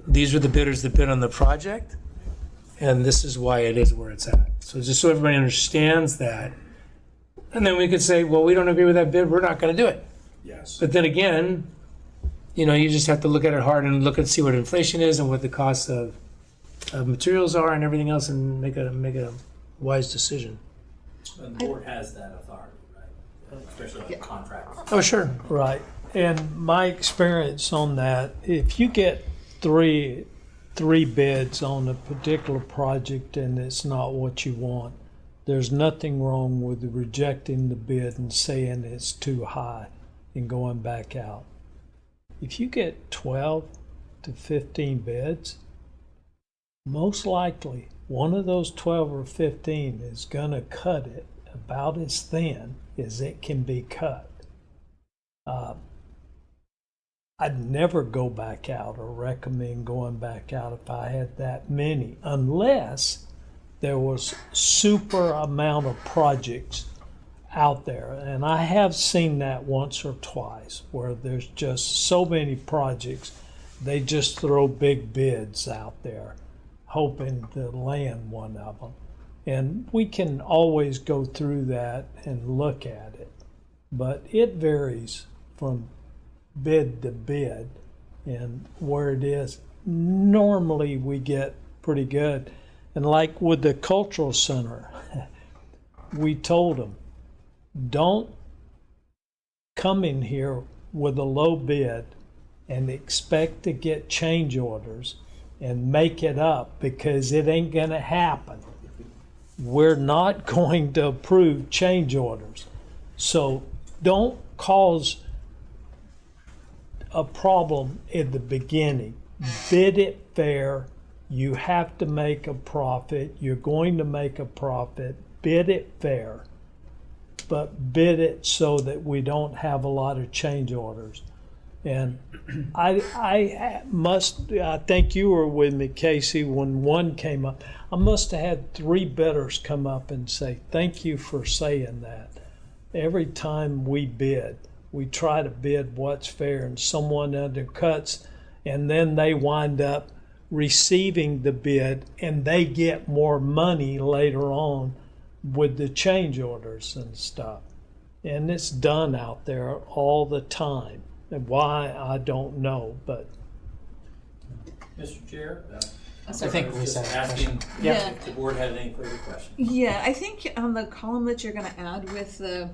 These are the bidders that bid on the project, and this is why it is where it's at. So just so everybody understands that. And then we could say, well, we don't agree with that bid, we're not going to do it. Yes. But then again, you just have to look at it hard and look and see what inflation is and what the cost of materials are and everything else, and make a wise decision. And the board has that authority, right? Especially on contracts. Oh, sure. Right. And my experience on that, if you get three bids on a particular project and it's not what you want, there's nothing wrong with rejecting the bid and saying it's too high and going back out. If you get 12 to 15 bids, most likely one of those 12 or 15 is going to cut it about as thin as it can be cut. I'd never go back out or recommend going back out if I had that many, unless there was super amount of projects out there. And I have seen that once or twice where there's just so many projects, they just throw big bids out there hoping to land one of them. And we can always go through that and look at it. But it varies from bid to bid and where it is. Normally we get pretty good. And like with the cultural center, we told them, don't come in here with a low bid and expect to get change orders and make it up, because it ain't going to happen. We're not going to approve change orders. So don't cause a problem in the beginning. Bid it fair. You have to make a profit. You're going to make a profit. Bid it fair. But bid it so that we don't have a lot of change orders. And I think you were with me, Casey, when one came up. I must have had 3 bidders come up and say, thank you for saying that. Every time we bid, we try to bid what's fair, and someone undercuts, and then they wind up receiving the bid, and they get more money later on with the change orders and stuff. And it's done out there all the time. And why, I don't know, but Mr. Chair, I'm I sorry. think I was Lisa just had a asking Yeah. if the board had any further questions. Yeah, I think on the column that you're gonna add with the,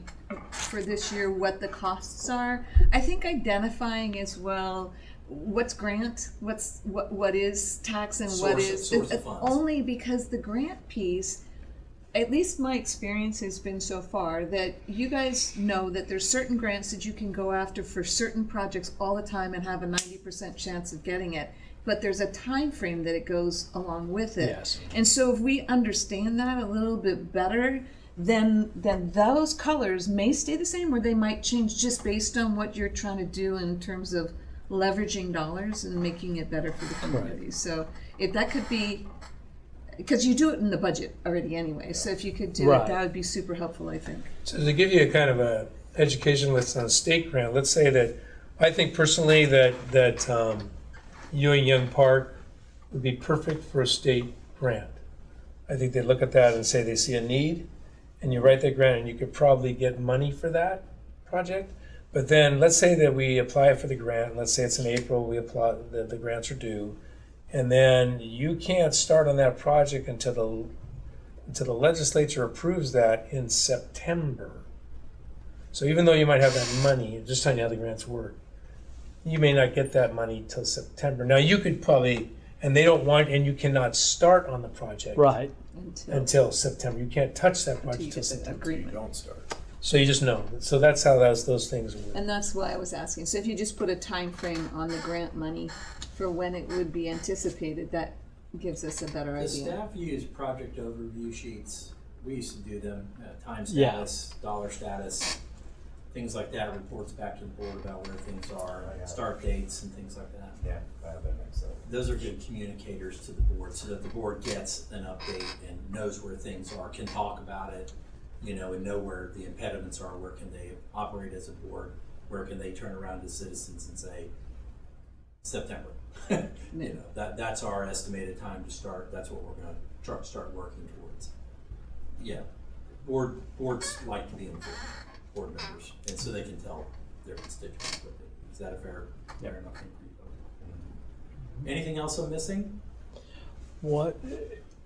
for this year, what the costs are, I think identifying as well, what's grant, what is tax and what is. Source of funds. Only because the grant piece, at least my experience has been so far, that you guys know that there's certain grants that you can go after for certain projects all the time and have a 90% chance of getting it. But there's a time frame that it goes along with it. Yes. And so if we understand that a little bit better, then those colors may stay the same or they might change just based on what you're trying to do in terms of leveraging dollars and making it better for the community. So if that could be, because you do it in the budget already anyway, so if you could do it, Right. that would be super helpful, I think. So to give you a kind of a education list on state grant, let's say that I think personally that Ewing Young Park would be perfect for a state grant. I think they look at that and say they see a need, and you write that grant, and you could probably get money for that project. But then let's say that we apply for the grant. Let's say it's in April. We apply. The grants are due, and then you can't start on that project until the legislature approves that in September. So even though you might have that money, just telling you how the grants work, you may not get that money till September. Now you could probably, and they don't want, and you cannot start on the project Right. until September. You can't touch that Until project you until get the September. agreement. Don't start. So you just know. So that's how those things work. And that's why I was asking. So if you just put a time frame on the grant money for when it would be anticipated, that gives us a better The idea. staff use project overview sheets. We used to do them, time Yeah. status, dollar status, things like that, reports back to the board about where things are, start dates and things like that. Yeah, I have that next up. Those are good communicators to the board so that the board gets an update and knows where things are, can talk about it, you know, and know where the impediments are, where can they operate as a board, where can they turn around to citizens and say, September. You know, that's our estimated time to start, that's what we're gonna try to start working towards. Yeah, boards like to be informed, board members, and so they can tell their constituents what they do. Is that a fair enough thing for you folks? Anything else I'm missing? What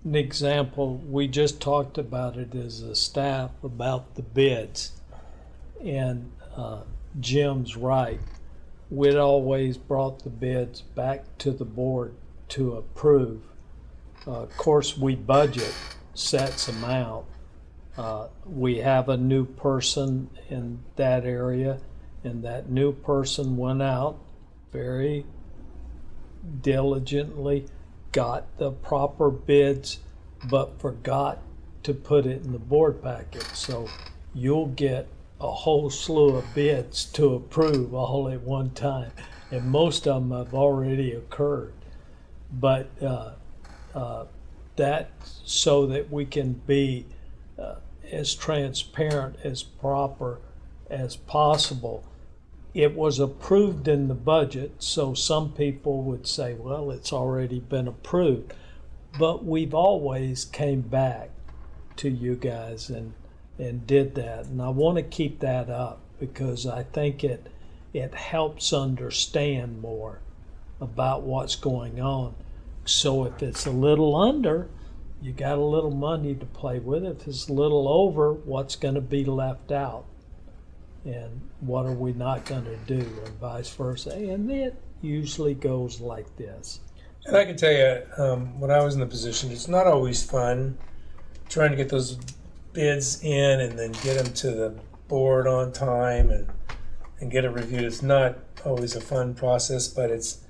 an example, we just talked about it as a staff about the bids, and Jim's right. We'd always brought the bids back to the board to approve. Of course, we budget sets amount. We have a new person in that area, and that new person went out very diligently, got the proper bids, but forgot to put it in the board packet. So you'll get a whole slew of bids to approve all at one time, and most of them have already occurred. But that so that we can be as transparent as proper as possible. It was approved in the budget, so some people would say, well, it's already been approved. But we've always came back to you guys and did that. And I want to keep that up because I think it helps understand more about what's going on. So if it's a little under, you got a little money to play with. If it's a little over, what's going to be left out? And what are we not going to do, and vice versa. And it usually goes like this. And I can tell you, when I was in the position, it's not always fun trying to get those bids in and then get them to the board on time and get it reviewed. It's not always a fun process, but it's,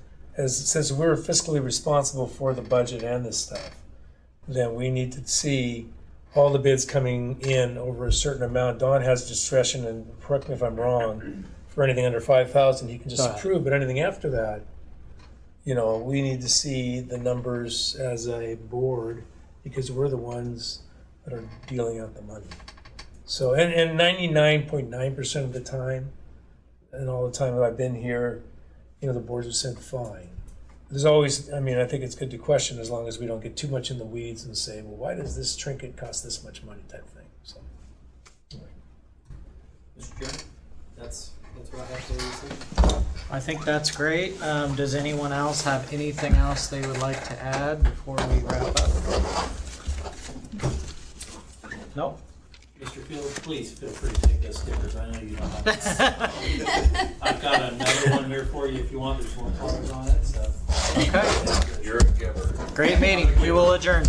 since we're fiscally responsible for the budget and this stuff, then we need to see all the bids coming in over a certain amount. Don has discretion, and correct me if I'm wrong, for anything under 5,000, he can just Right. approve, but anything after that, you know, we need to see the numbers as a board because we're the ones that are dealing out the money. So, and 99.9% of the time, and all the time that I've been here, you know, the boards have said fine. There's always, I mean, I think it's good to question as long as we don't get too much in the weeds and say, well, why does this trinket cost this much money type thing? So, anyway. Mr. Chairman, that's what I have to say. I think that's great. Does anyone else have anything else they would like to add before we wrap up? Nope. Mr. Fields, please feel free to take those stickers. I know you don't have. I've got another one here for you if you want. There's more colors on it, so. Okay. You're a giver. Great meeting. We will adjourn.